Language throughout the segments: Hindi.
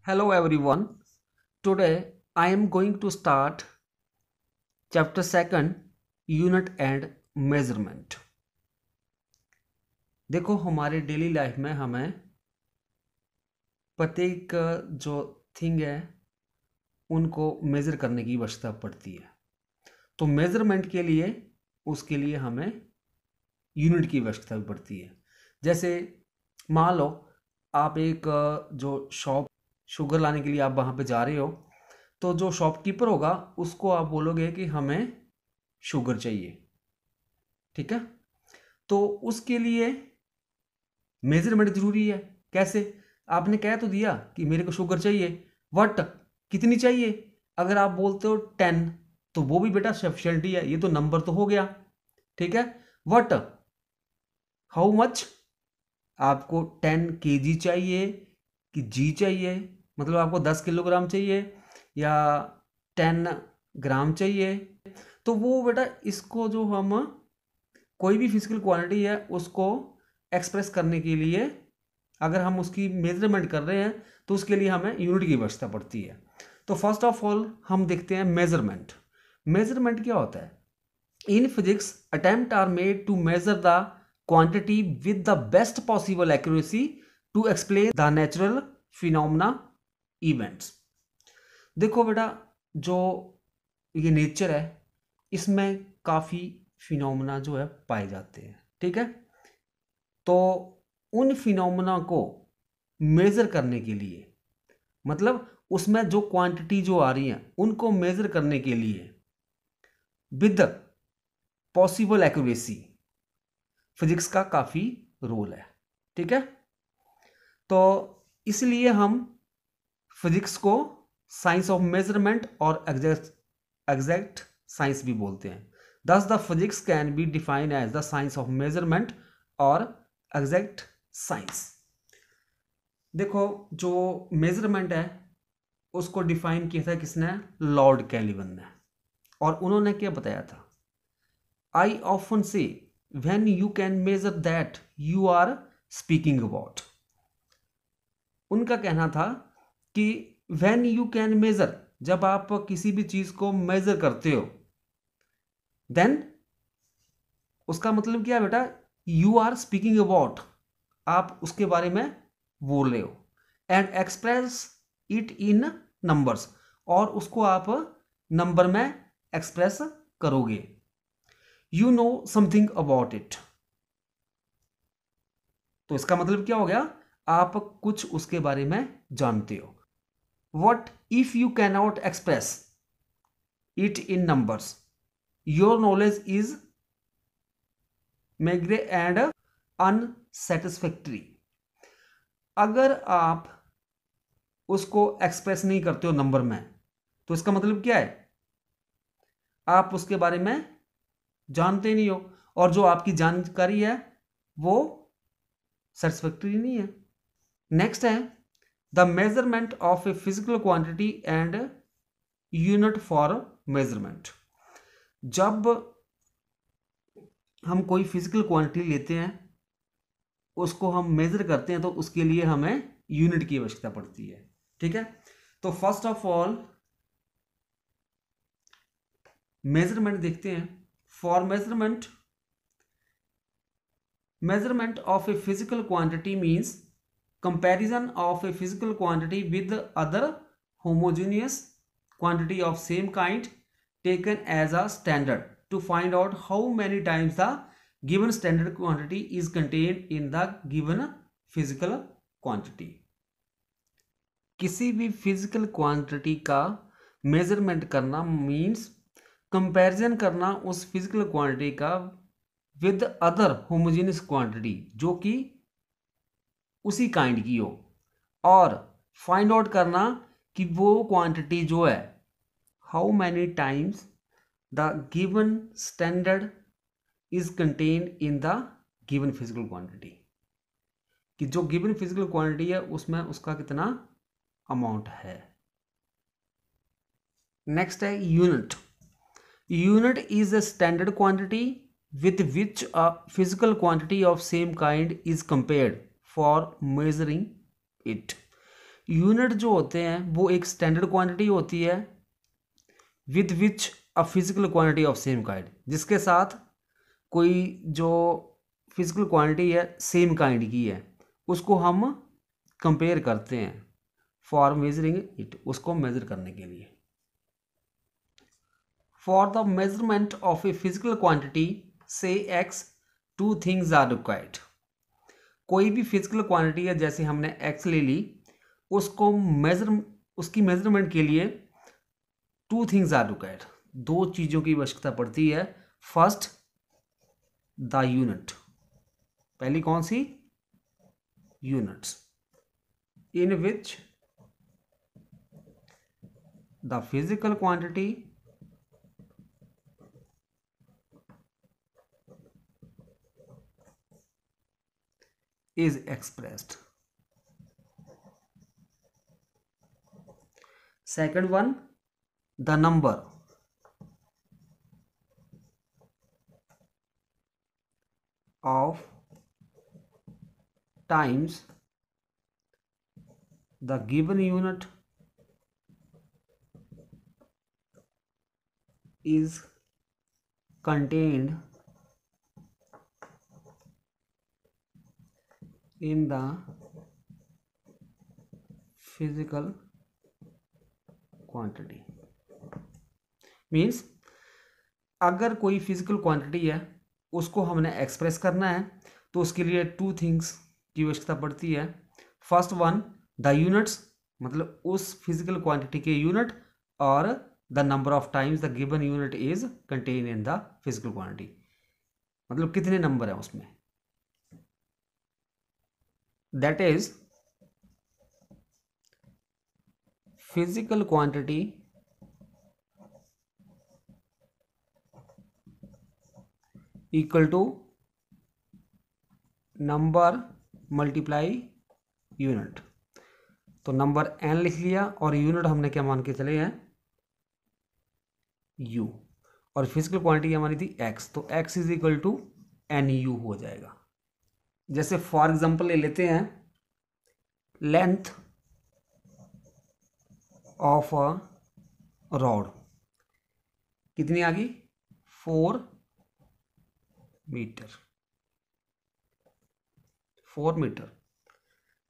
Hello everyone. Today I am going to start chapter 2 unit and measurement. देखो हमारे डेली लाइफ में हमें प्रत्येक जो थिंग है उनको मेज़र करने की आवश्यकता पड़ती है। तो मेज़रमेंट के लिए उसके लिए हमें यूनिट की आवश्यकता भी पड़ती है। जैसे मान लो आप एक जो शॉप शुगर लाने के लिए आप वहाँ पे जा रहे हो, तो जो शॉपकीपर होगा उसको आप बोलोगे कि हमें शुगर चाहिए, ठीक है। तो उसके लिए मेजरमेंट जरूरी है। कैसे? आपने कह तो दिया कि मेरे को शुगर चाहिए, बट कितनी चाहिए? अगर आप बोलते हो 10 तो वो भी बेटा सफिशिएंटी है, ये तो नंबर तो हो गया, ठीक है। But how much? आपको 10 kg चाहिए कि जी चाहिए, मतलब आपको 10 किलोग्राम चाहिए या 10 ग्राम चाहिए। तो वो बेटा इसको जो हम कोई भी फिजिकल क्वांटिटी है उसको एक्सप्रेस करने के लिए अगर हम उसकी मेजरमेंट कर रहे हैं तो उसके लिए हमें यूनिट की आवश्यकता पड़ती है। तो फर्स्ट ऑफ ऑल हम देखते हैं मेजरमेंट। मेजरमेंट क्या होता है? In physics attempt are made to measure the quantity with the best possible accuracy to explain the natural phenomena events. देखो बेटा, जो ये नेचर है इसमें काफ़ी फिनोमेना जो है पाए जाते हैं, ठीक है। तो उन फिनोमेना को मेज़र करने के लिए, मतलब उसमें जो क्वांटिटी जो आ रही है उनको मेज़र करने के लिए विद पॉसिबल एक्यूरेसी फिजिक्स का काफ़ी रोल है, ठीक है। तो इसलिए हम फिजिक्स को साइंस ऑफ मेजरमेंट और एग्जैक्ट साइंस भी बोलते हैं। Thus the physics can be defined as the science of measurement और एग्जैक्ट साइंस। देखो, जो मेजरमेंट है उसको डिफाइन किया था किसने? लॉर्ड कैल्विन ने। और उन्होंने क्या बताया था? I often say when you can measure that you are speaking about. उनका कहना था कि व्हेन यू कैन मेजर, जब आप किसी भी चीज को मेजर करते हो, देन उसका मतलब क्या है बेटा? यू आर स्पीकिंग अबाउट, आप उसके बारे में बोल रहे हो। And express it in numbers, और उसको आप नंबर में एक्सप्रेस करोगे। You know something about it. तो इसका मतलब क्या हो गया? आप कुछ उसके बारे में जानते हो। What if you cannot express it in numbers, your knowledge is meagre and unsatisfactory. अगर आप उसको एक्सप्रेस नहीं करते हो नंबर में, तो इसका मतलब क्या है? आप उसके बारे में जानते नहीं हो, और जो आपकी जानकारी है वो सेटिस्फैक्टरी नहीं है। नेक्स्ट है the measurement of a physical quantity and unit for measurement. जब हम कोई फिजिकल क्वांटिटी लेते हैं, उसको हम मेजर करते हैं, तो उसके लिए हमें यूनिट की आवश्यकता पड़ती है, ठीक है। तो फर्स्ट ऑफ ऑल मेजरमेंट देखते हैं। For measurement of a physical quantity means comparison of a physical quantity with other homogeneous quantity of same kind taken as a standard to find out how many times the given standard quantity is contained in the given physical quantity। किसी भी फिजिकल क्वांटिटी का मेजरमेंट करना मीन्स कंपैरिजन करना उस फिजिकल क्वांटिटी का विद अदर होमोजेनियस क्वांटिटी जो कि उसी काइंड की हो, और फाइंड आउट करना कि वो क्वांटिटी जो है how many times the given standard is contained in the given physical quantity, कि जो गिवन फिजिकल क्वांटिटी है उसमें उसका कितना अमाउंट है। नेक्स्ट है unit. Unit is a standard quantity with which a physical quantity of same kind is compared for measuring it। Unit जो होते हैं वो एक स्टैंडर्ड क्वांटिटी होती है with which a physical quantity of same kind, जिसके साथ कोई जो फिजिकल क्वांटिटी है सेम काइंड की है उसको हम कंपेयर करते हैं फॉर मेजरिंग इट, उसको मेजर करने के लिए। For the measurement of a physical quantity say X, two things are required. कोई भी फिजिकल क्वांटिटी है, जैसे हमने एक्स ले ली, उसको उसकी मेजरमेंट के लिए टू थिंग्स आर रिक्वायर्ड, दो चीज़ों की आवश्यकता पड़ती है। फर्स्ट द यूनिट, पहली कौन सी? Units in which the physical quantity is expressed. Second one, the number of times the given unit is contained in the physical quantity। Means अगर कोई फिजिकल क्वांटिटी है उसको हमने एक्सप्रेस करना है तो उसके लिए टू थिंग्स की आवश्यकता पड़ती है। फर्स्ट वन द यूनिट्स, मतलब उस फिजिकल क्वांटिटी के यूनिट, और the number of times the given unit is contain in the physical quantity, मतलब कितने नंबर है उसमें। That is physical quantity equal to number multiply unit. तो नंबर n लिख लिया और यूनिट हमने क्या मान के चले हैं? u, और फिजिकल क्वांटिटी हमारी थी x, तो x is equal to NU हो जाएगा। जैसे फॉर एग्जांपल ले लेते हैं, लेंथ ऑफ अ रॉड कितनी आ गई? 4 मीटर। 4 मीटर।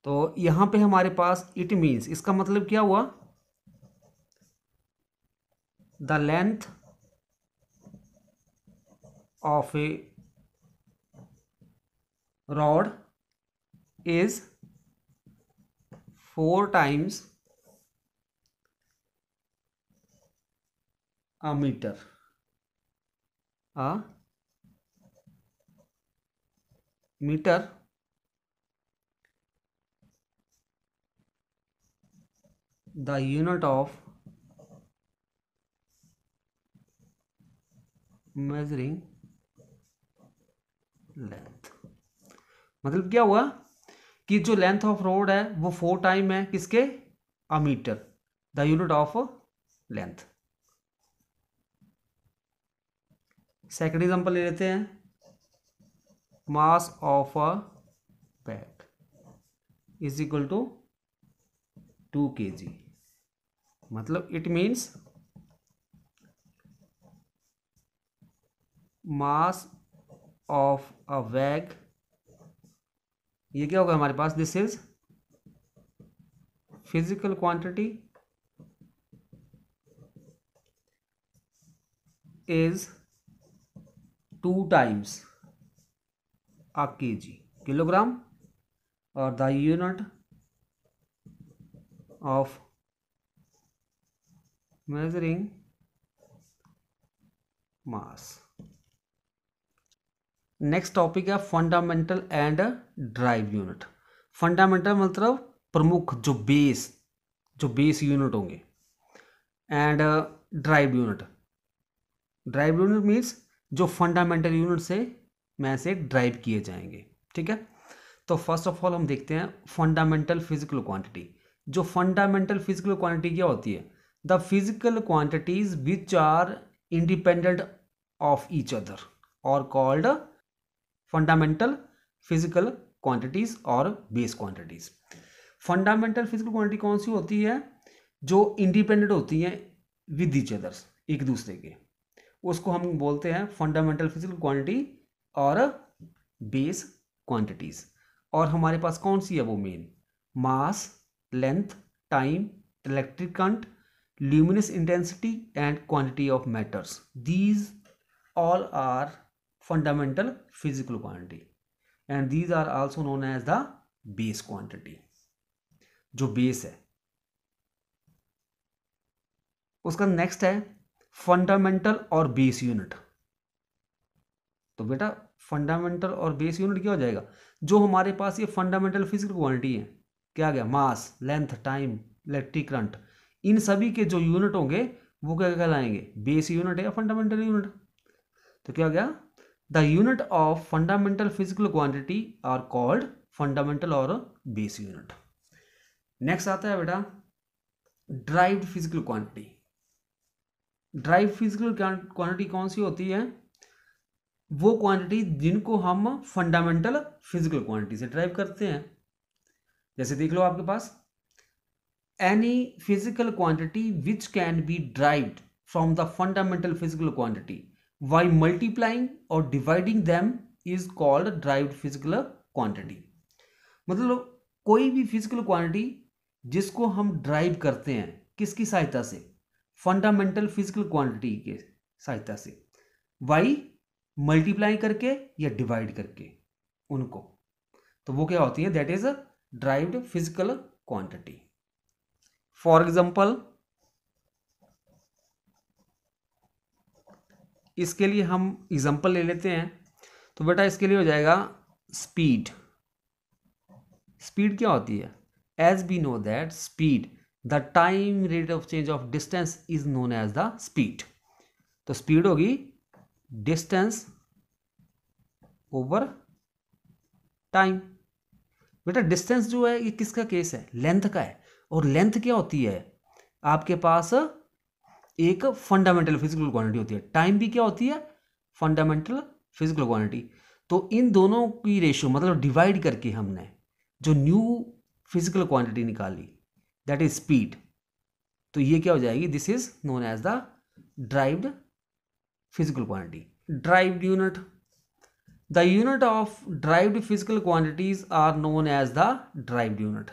तो यहां पे हमारे पास इट मीन्स, इसका मतलब क्या हुआ? The length of A rod is 4 times a meter। a meter the unit of measuring length। मतलब क्या हुआ कि जो लेंथ ऑफ रोड है वो 4 टाइम है किसके? A metre, the unit of length. Second example ले लेते हैं, mass of a bag is equal to 2 kg। मतलब it means mass of a bag, ये क्या होगा हमारे पास? This is physical quantity is 2 times a kg, kilogram, और the unit of measuring mass. Next topic है fundamental and derived unit. Fundamental मतलब प्रमुख, जो बेस यूनिट होंगे, and derived unit. Drive unit means जो फंडामेंटल यूनिट से ड्राइव किए जाएंगे। ठीक है, तो फर्स्ट ऑफ ऑल हम देखते हैं फंडामेंटल फिजिकल क्वांटिटी। जो फंडामेंटल फिजिकल क्वांटिटी क्या होती है? The physical quantities which are independent of each other और कॉल्ड फंडामेंटल फिजिकल क्वांटिटीज और base quantities. Fundamental physical quantity कौन सी होती है? जो इंडिपेंडेंट होती हैं विद ईच अदर्स, एक दूसरे के, उसको हम बोलते हैं फंडामेंटल फिजिकल क्वांटिटी और बेस क्वांटिटीज। और हमारे पास कौन सी है वो main? Mass, length, time, electric current, luminous intensity and quantity of matters. These all are fundamental physical quantity and these are also known as the base quantity. जो बेस है उसका नेक्स्ट है फंडामेंटल और बेस यूनिट। तो बेटा फंडामेंटल और बेस यूनिट क्या हो जाएगा? जो हमारे पास ये फंडामेंटल फिजिकल क्वांटिटी है, क्या आ गया? Mass, length, time, electric current, इन सभी के जो यूनिट होंगे वो क्या कहलाएंगे? बेस यूनिट या फंडामेंटल यूनिट। तो क्या हो गया? The unit of fundamental physical quantity are called fundamental और बेस यूनिट। नेक्स्ट आता है बेटा derived physical quantity. Derived physical quantity कौन सी होती है? वो क्वांटिटी जिनको हम फंडामेंटल फिजिकल क्वांटिटी से ड्राइव करते हैं। जैसे देख लो आपके पास any physical quantity which can be derived from the fundamental physical quantity by multiplying or dividing them is called derived physical quantity। मतलब कोई भी फिजिकल क्वांटिटी जिसको हम ड्राइव करते हैं किसकी सहायता से? फंडामेंटल फिजिकल क्वांटिटी के सहायता से, बाई मल्टीप्लाई करके या डिवाइड करके उनको, तो वो क्या होती है? That is a derived physical quantity. For example इसके लिए हम एग्जाम्पल ले लेते हैं। तो बेटा इसके लिए हो जाएगा स्पीड। स्पीड क्या होती है? As we know that speed, the time rate of change of distance is known as the speed. तो स्पीड होगी डिस्टेंस ओवर टाइम। बेटा डिस्टेंस जो है ये किसका केस है? लेंथ का है। और लेंथ क्या होती है? आपके पास एक फंडामेंटल फिजिकल क्वांटिटी होती है। टाइम भी क्या होती है? Fundamental physical quantity. तो इन दोनों की रेशियो मतलब डिवाइड करके हमने जो न्यू फिजिकल क्वांटिटी निकाली दैट इज स्पीड। तो ये क्या हो जाएगी? This is known as the derived physical quantity. Derived unit, the unit of derived physical quantities are known as the derived unit.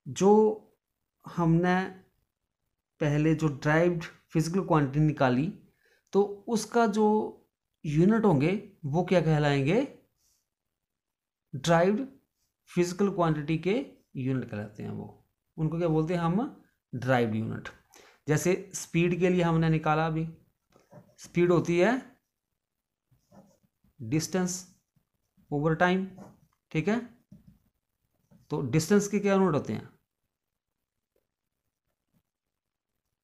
जो हमने पहले जो ड्राइव्ड फिजिकल क्वांटिटी निकाली तो उसका जो यूनिट होंगे वो क्या कहलाएंगे? ड्राइव्ड फिजिकल क्वांटिटी के यूनिट कहलाते हैं। वो उनको क्या बोलते हैं हम? Derived unit. जैसे स्पीड के लिए हमने निकाला, अभी स्पीड होती है डिस्टेंस ओवर टाइम, ठीक है? तो डिस्टेंस के क्या यूनिट होते हैं?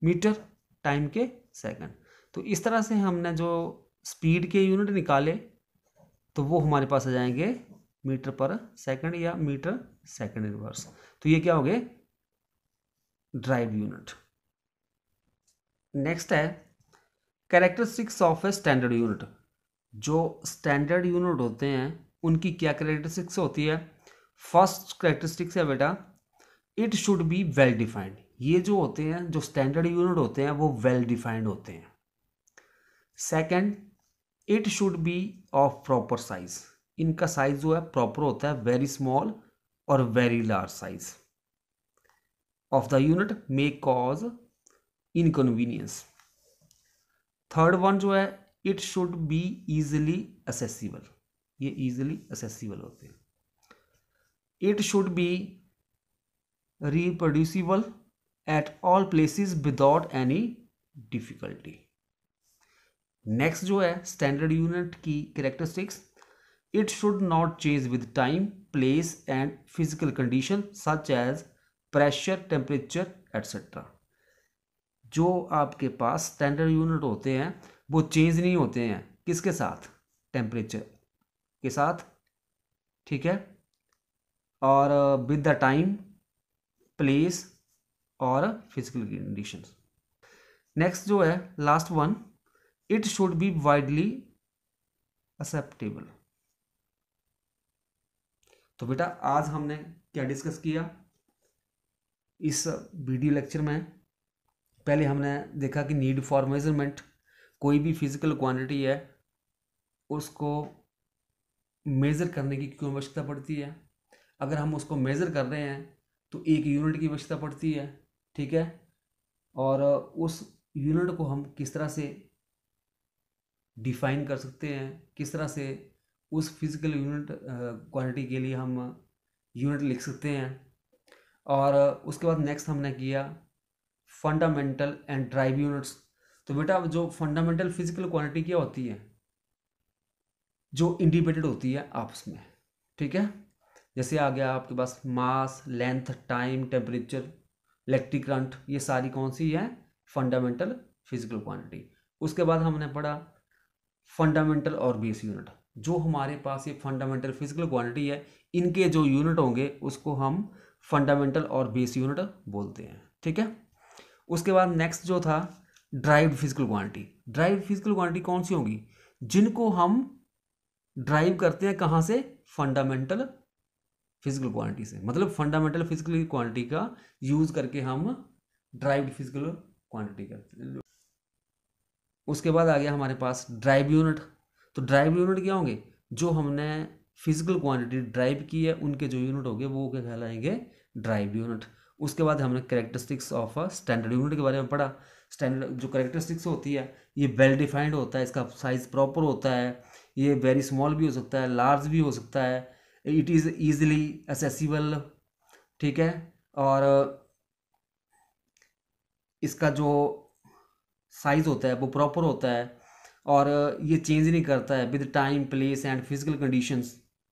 मीटर, टाइम के सेकंड। तो इस तरह से हमने जो स्पीड के यूनिट निकाले तो वो हमारे पास आ जाएंगे मीटर पर सेकंड या मीटर सेकंड इनवर्स। तो ये क्या हो गए? Drive unit. नेक्स्ट है characteristics of a standard unit. जो स्टैंडर्ड यूनिट होते हैं उनकी क्या कैरेक्टरिस्टिक्स होती है? फर्स्ट कैरेक्टरिस्टिक्स है बेटा it should be well defined. ये जो होते हैं जो स्टैंडर्ड यूनिट होते हैं वो वेल डिफाइंड होते हैं। Second, it should be of proper size. इनका साइज जो है प्रॉपर होता है, वेरी स्मॉल और very large size of the unit may cause inconvenience. Third one जो है it should be easily accessible. ये इजिली असेसिबल होते हैं। It should be reproducible at all places without any difficulty। Next जो है स्टैंडर्ड यूनिट की characteristics, it should not change with time, place and physical condition such as pressure, temperature et cetera. जो आपके पास स्टैंडर्ड यूनिट होते हैं वो चेंज नहीं होते हैं, किसके साथ? टेम्परेचर के साथ, ठीक है? और विद द टाइम, प्लेस और फिजिकल कंडीशंस। नेक्स्ट जो है last one, it should be widely acceptable. तो बेटा आज हमने क्या डिस्कस किया इस वीडियो लेक्चर में? पहले हमने देखा कि नीड फॉर मेजरमेंट, कोई भी फिजिकल क्वांटिटी है उसको मेज़र करने की क्यों आवश्यकता पड़ती है। अगर हम उसको मेज़र कर रहे हैं तो एक यूनिट की आवश्यकता पड़ती है, ठीक है। और उस यूनिट को हम किस तरह से डिफाइन कर सकते हैं, किस तरह से उस फिजिकल यूनिट क्वांटिटी के लिए हम यूनिट लिख सकते हैं। और उसके बाद नेक्स्ट हमने किया फंडामेंटल एंड ड्राइव यूनिट्स। तो बेटा जो फंडामेंटल फिजिकल क्वांटिटी क्या होती है, जो इंडिपेंडेंट होती है आपस में, ठीक है। जैसे आ गया आपके पास mass, length, time, temperature, electric current, ये सारी कौन सी है, फंडामेंटल फिजिकल क्वांटिटी। उसके बाद हमने पढ़ा फंडामेंटल और बेस यूनिट। जो हमारे पास ये फंडामेंटल फिजिकल क्वांटिटी है, इनके जो यूनिट होंगे उसको हम फंडामेंटल और बेस यूनिट बोलते हैं, ठीक है। उसके बाद नेक्स्ट जो था derived physical quantity. Derived physical quantity कौन सी होगी, जिनको हम ड्राइव करते हैं कहाँ से, फंडामेंटल फिजिकल क्वांटिटी से। मतलब फंडामेंटल फिजिकल क्वांटिटी का यूज करके हम ड्राइव्ड फिजिकल क्वांटिटी करते हैं। उसके बाद आ गया हमारे पास ड्राइव यूनिट। तो ड्राइव यूनिट क्या होंगे, जो हमने फिजिकल क्वांटिटी ड्राइव की है उनके जो यूनिट होंगे वो क्या कहलाएंगे, ड्राइव यूनिट। उसके बाद हमने characteristics of a standard unit के बारे में पढ़ा। स्टैंडर्ड जो कैरेक्टरिस्टिक्स होती है, ये वेल डिफाइंड होता है, इसका साइज प्रॉपर होता है, ये वेरी स्मॉल भी हो सकता है, लार्ज भी हो सकता है, इट इज़ ईजिली एसेसिबल, ठीक है। और इसका जो साइज होता है वो प्रॉपर होता है, और ये चेंज नहीं करता है with time, place and physical conditions.